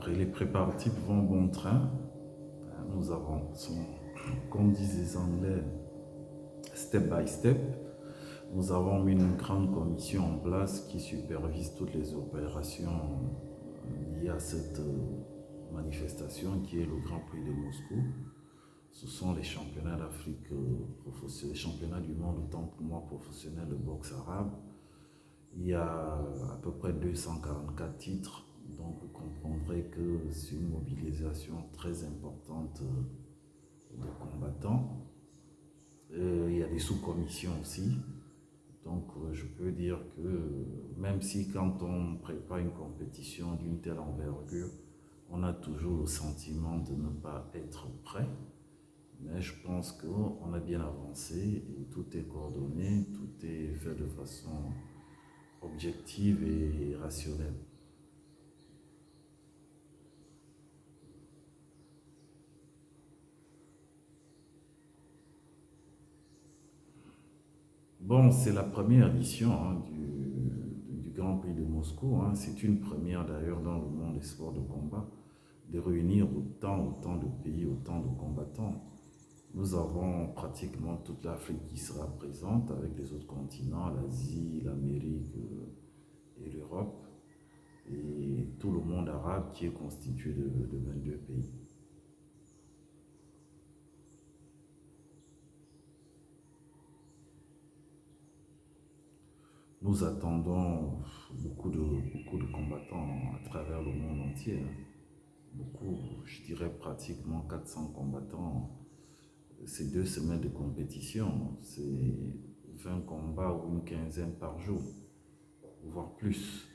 les préparatifs vont bon train. Nous avançons, comme disent les Anglais, step by step. Nous avons mis une grande commission en place qui supervise toutes les opérations liées à cette manifestation qui est le Grand Prix de Moscou. Ce sont les championnats d'Afrique professionnels, les championnats du monde autant pour moi professionnels de boxe arabe. Il y a à peu près 244 titres, donc vous comprendrez que c'est une mobilisation très importante de combattants. Il y a des sous-commissions aussi. Donc je peux dire que même si quand on prépare une compétition d'une telle envergure, on a toujours le sentiment de ne pas être prêt, mais je pense qu'on a bien avancé et tout est coordonné, tout est fait de façon objective et rationnelle. Bon, c'est la première édition du Grand Prix de Moscou, hein. C'est une première d'ailleurs dans le monde des sports de combat de réunir autant de pays, autant de combattants. Nous avons pratiquement toute l'Afrique qui sera présente avec les autres continents, l'Asie, l'Amérique et l'Europe, et tout le monde arabe qui est constitué de 22 pays. Nous attendons beaucoup de combattants à travers le monde entier, hein. Beaucoup, je dirais pratiquement 400 combattants. C'est 2 semaines de compétition, c'est 20 combats ou une quinzaine par jour, voire plus.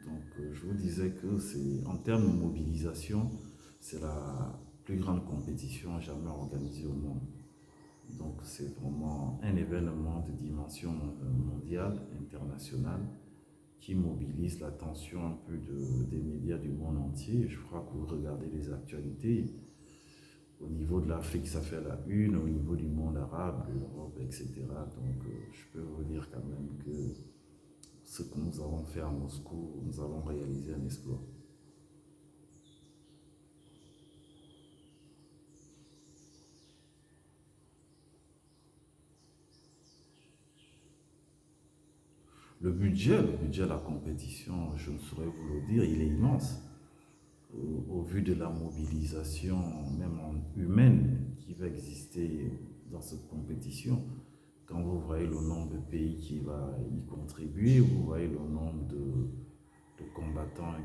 Donc je vous disais que c'est en termes de mobilisation, c'est la plus grande compétition jamais organisée au monde. Donc c'est vraiment un événement de dimension mondiale, internationale, qui mobilise l'attention un peu des médias du monde entier. Je crois que vous regardez les actualités. Au niveau de l'Afrique, ça fait la une, au niveau du monde arabe, de l'Europe, etc. Donc je peux vous dire quand même que ce que nous avons fait à Moscou, nous avons réalisé un exploit. Le budget de la compétition, je ne saurais vous le dire, il est immense. Au vu de la mobilisation, même humaine, qui va exister dans cette compétition, quand vous voyez le nombre de pays qui va y contribuer, vous voyez le nombre de combattants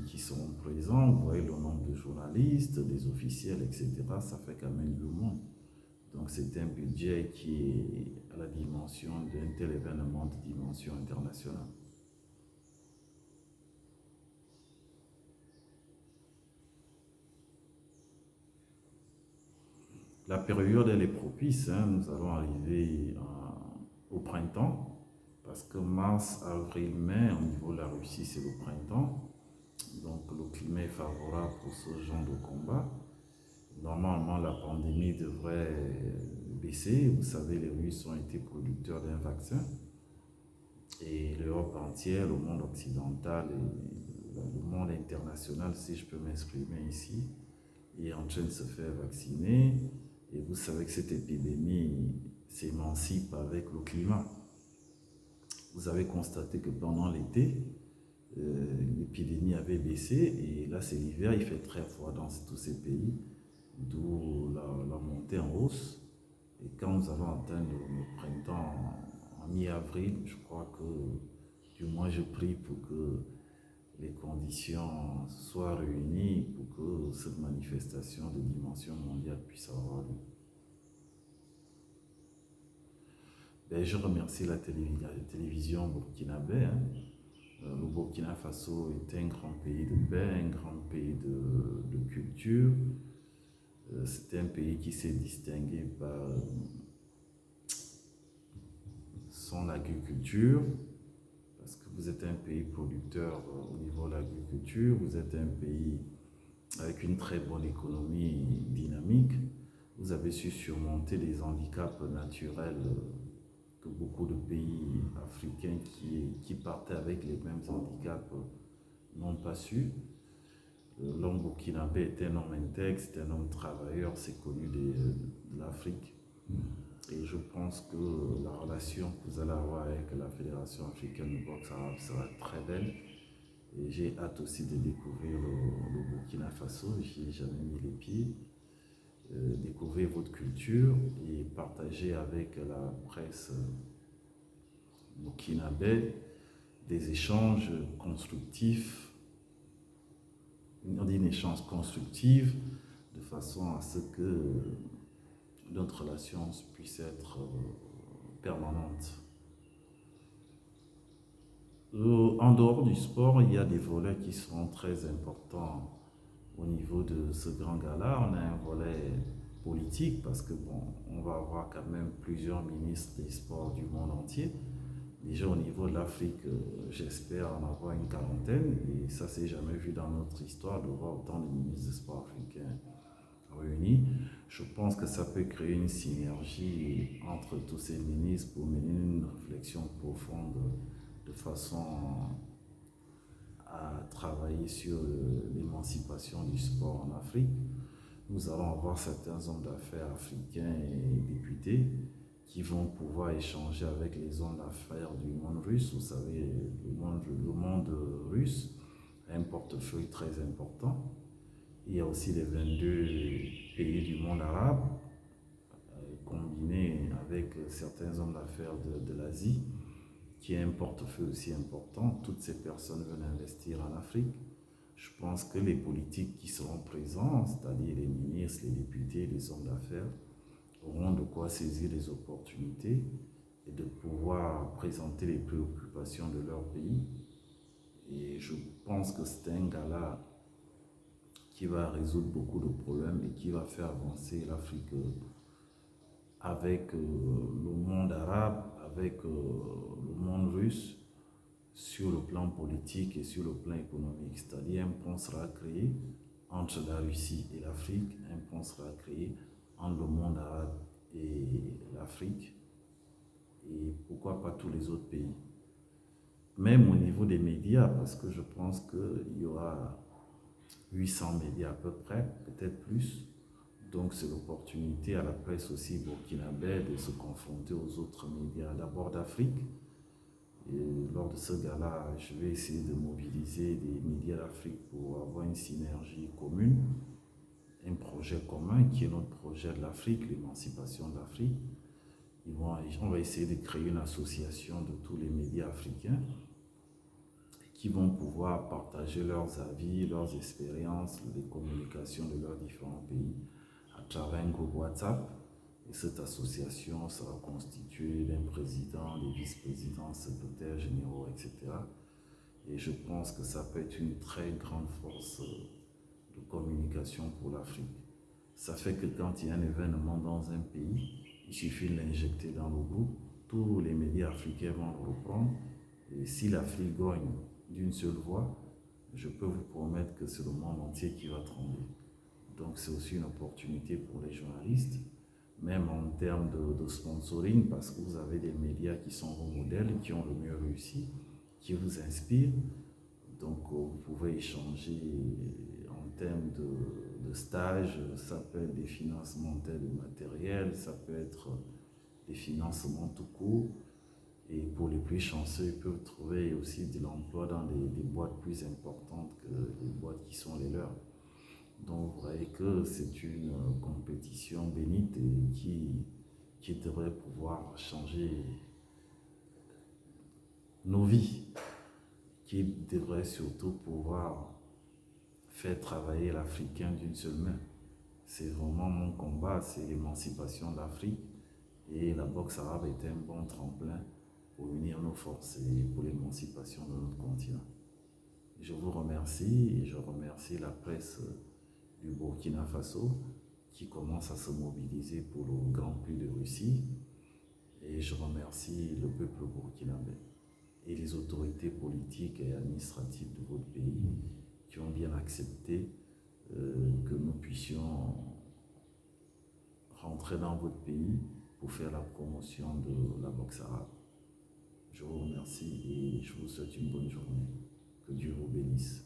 qui seront présents, vous voyez le nombre de journalistes, des officiels, etc., ça fait quand même du monde. Donc c'est un budget qui est à la dimension d'un tel événement de dimension internationale. La période, elle est propice, hein. Nous allons arriver au printemps, parce que mars, avril, mai, au niveau de la Russie, c'est le printemps. Donc le climat est favorable pour ce genre de combat. Normalement, la pandémie devrait baisser. Vous savez, les Russes ont été producteurs d'un vaccin. Et l'Europe entière, le monde occidental et le monde international, si je peux m'exprimer ici, est en train de se faire vacciner. Et vous savez que cette épidémie s'émancipe avec le climat. Vous avez constaté que pendant l'été, l'épidémie avait baissé et là c'est l'hiver, il fait très froid dans tous ces pays, d'où la montée en hausse. Et quand nous allons atteindre le printemps en mi-avril, je crois que du moins je prie pour que les conditions soient réunies pour que cette manifestation de dimension mondiale puisse avoir lieu. Ben, je remercie la télévision burkinabé, hein. Le Burkina Faso est un grand pays de paix, un grand pays de culture. C'est un pays qui s'est distingué par son agriculture, parce que vous êtes un pays producteur au niveau de l'agriculture, vous êtes un pays avec une très bonne économie dynamique. Vous avez su surmonter les handicaps naturels que beaucoup de pays africains qui partaient avec les mêmes handicaps n'ont pas su. L'homme burkinabé est un homme intègre, c'est un homme travailleur, c'est connu de l'Afrique. Et je pense que la relation que vous allez avoir avec la Fédération africaine de boxe arabe sera très belle. Et j'ai hâte aussi de découvrir le Burkina Faso, j'y ai jamais mis les pieds. Découvrir votre culture et partager avec la presse burkinabé des échanges constructifs, une échange constructive de façon à ce que notre relation puisse être permanente. En dehors du sport, il y a des volets qui sont très importants au niveau de ce grand gala. On a un volet politique parce que bon, on va avoir quand même plusieurs ministres des sports du monde entier. Déjà au niveau de l'Afrique, j'espère en avoir une quarantaine et ça s'est jamais vu dans notre histoire de voir autant de ministres des sports africains réunis. Je pense que ça peut créer une synergie entre tous ces ministres pour mener une réflexion profonde de façon à travailler sur l'émancipation du sport en Afrique. Nous allons avoir certains hommes d'affaires africains et députés qui vont pouvoir échanger avec les hommes d'affaires du monde russe. Vous savez, le monde russe a un portefeuille très important. Il y a aussi les 22 pays du monde arabe, combinés avec certains hommes d'affaires de l'Asie, qui a un portefeuille aussi important. Toutes ces personnes veulent investir en Afrique. Je pense que les politiques qui seront présents, c'est-à-dire les ministres, les députés, les hommes d'affaires, auront de quoi saisir les opportunités et de pouvoir présenter les préoccupations de leur pays. Et je pense que c'est un gala qui va résoudre beaucoup de problèmes et qui va faire avancer l'Afrique avec le monde arabe, avec le monde russe, sur le plan politique et sur le plan économique. C'est-à-dire un pont sera créé entre la Russie et l'Afrique, un pont sera créé entre le monde arabe et l'Afrique, et pourquoi pas tous les autres pays. Même au niveau des médias, parce que je pense qu'il y aura 800 médias à peu près, peut-être plus. Donc c'est l'opportunité à la presse aussi burkinabé de se confronter aux autres médias, d'abord d'Afrique. Et lors de ce gala, je vais essayer de mobiliser des médias d'Afrique pour avoir une synergie commune, un projet commun qui est notre projet de l'Afrique, l'émancipation de l'Afrique. On va essayer de créer une association de tous les médias africains qui vont pouvoir partager leurs avis, leurs expériences, les communications de leurs différents pays à travers un groupe WhatsApp. Et cette association sera constituée d'un président, des vice-présidents, secrétaires généraux, etc. Et je pense que ça peut être une très grande force de communication pour l'Afrique. Ça fait que quand il y a un événement dans un pays, il suffit de l'injecter dans le groupe, tous les médias africains vont le reprendre. Et si l'Afrique gagne d'une seule voix, je peux vous promettre que c'est le monde entier qui va trembler. Donc c'est aussi une opportunité pour les journalistes, même en termes de sponsoring, parce que vous avez des médias qui sont vos modèles, qui ont le mieux réussi, qui vous inspirent. Donc vous pouvez échanger en termes de stages, ça peut être des financements tels de matériel, ça peut être des financements tout court. Et pour les plus chanceux, ils peuvent trouver aussi de l'emploi dans des boîtes plus importantes que les boîtes qui sont les leurs. Donc vous voyez que c'est une compétition bénite et qui devrait pouvoir changer nos vies, qui devrait surtout pouvoir faire travailler l'Africain d'une seule main. C'est vraiment mon combat, c'est l'émancipation de l'Afrique, et la boxe arabe est un bon tremplin pour unir nos forces et pour l'émancipation de notre continent. Je vous remercie et je remercie la presse du Burkina Faso qui commence à se mobiliser pour le Grand Prix de Russie, et je remercie le peuple burkinabé et les autorités politiques et administratives de votre pays qui ont bien accepté que nous puissions rentrer dans votre pays pour faire la promotion de la boxe arabe. Je vous remercie et je vous souhaite une bonne journée. Que Dieu vous bénisse.